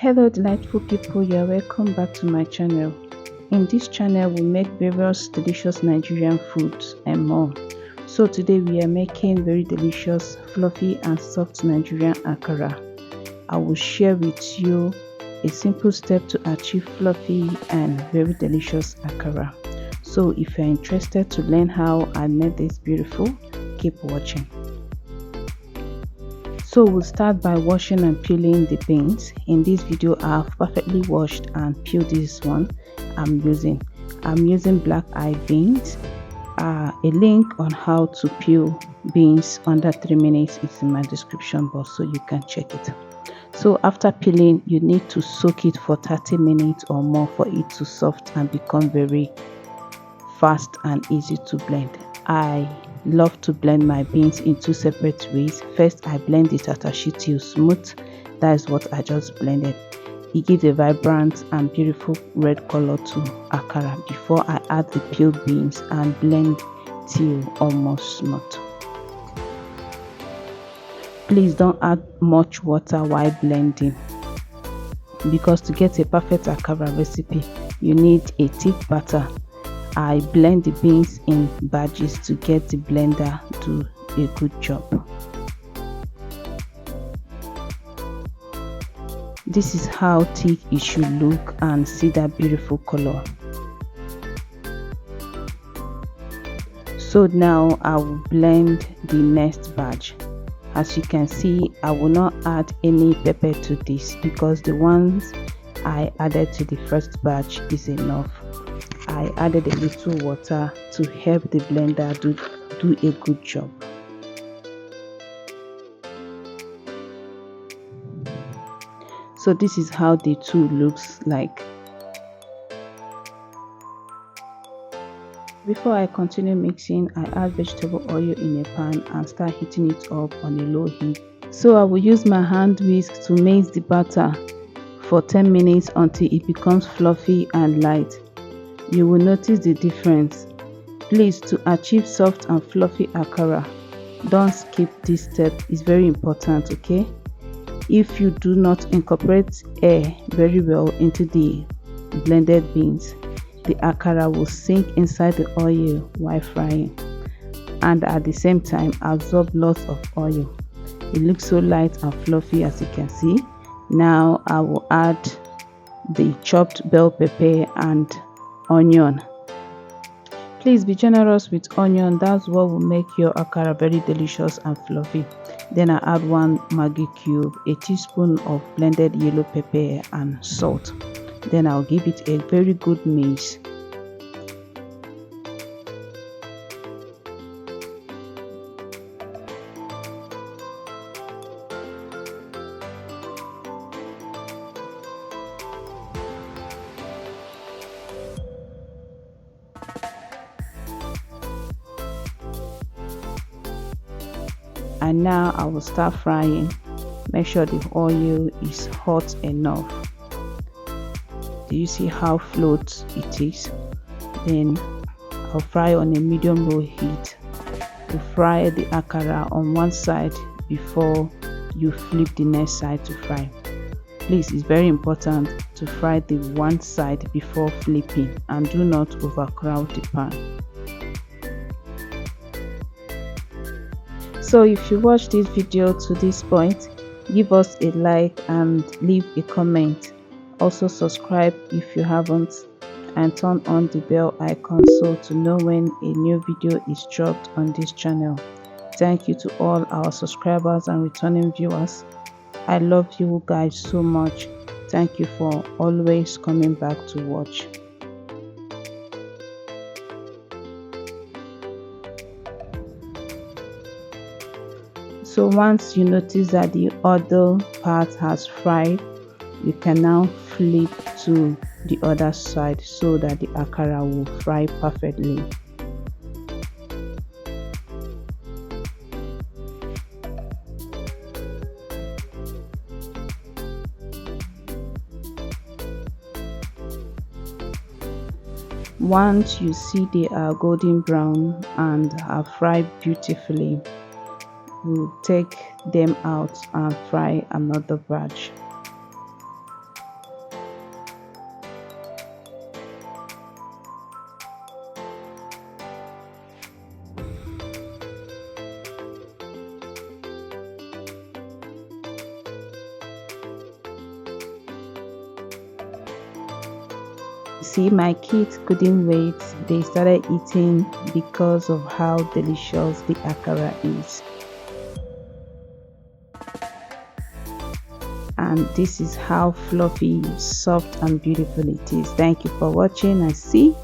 Hello delightful people, you're welcome back to my channel. In this channel we make various delicious Nigerian foods and more. So today we are making very delicious, fluffy and soft Nigerian Akara. I will share with you a simple step to achieve fluffy and very delicious Akara. So if you're interested to learn how I made this beautiful, keep watching. So we'll start by washing and peeling the beans. In this video I have perfectly washed and peeled this one I'm using black eye beans. A link on how to peel beans under 3 minutes is in my description box, so you can check it. So after peeling, you need to soak it for 30 minutes or more for it to soft and become very fast and easy to blend. I love to blend my beans in two separate ways. First, I blend the tatashi till smooth. That is what I just blended. It gives a vibrant and beautiful red color to Akara before I add the peeled beans and blend till almost smooth. Please don't add much water while blending, because to get a perfect Akara recipe you need a thick batter. I blend the beans in batches to get the blender do a good job. This is how thick it should look, and see that beautiful color. So now I will blend the next batch. As you can see, I will not add any pepper to this because the ones I added to the first batch is enough. I added a little water to help the blender do a good job. So this is how the two looks like. Before I continue mixing, I add vegetable oil in a pan and start heating it up on a low heat. So I will use my hand whisk to mix the batter for 10 minutes until it becomes fluffy and light. You will notice the difference. Please, to achieve soft and fluffy Akara, don't skip this step. It's very important, okay? If you do not incorporate air very well into the blended beans, the Akara will sink inside the oil while frying and at the same time absorb lots of oil. It looks so light and fluffy, as you can see. Now I will add the chopped bell pepper and onion. Please be generous with onion. That's what will make your Akara very delicious and fluffy. Then I add 1 Maggi cube, a teaspoon of blended yellow pepper and salt. Then I'll give it a very good mix. And now I will start frying. Make sure the oil is hot enough. Do you see how float it is? Then I'll fry on a medium low heat. To fry the Akara on one side before you flip the next side to fry. Please, it's very important to fry the one side before flipping, and do not overcrowd the pan. So if you watch this video to this point, give us a like and leave a comment. Also subscribe if you haven't, and turn on the bell icon so to know when a new video is dropped on this channel. Thank you to all our subscribers and returning viewers. I love you guys so much. Thank you for always coming back to watch. So once you notice that the other part has fried, you can now flip to the other side so that the Akara will fry perfectly. Once you see they are golden brown and are fried beautifully, we'll take them out and fry another batch. See, my kids couldn't wait. They started eating because of how delicious the akara is. And this is how fluffy, soft, and beautiful it is. Thank you for watching, and see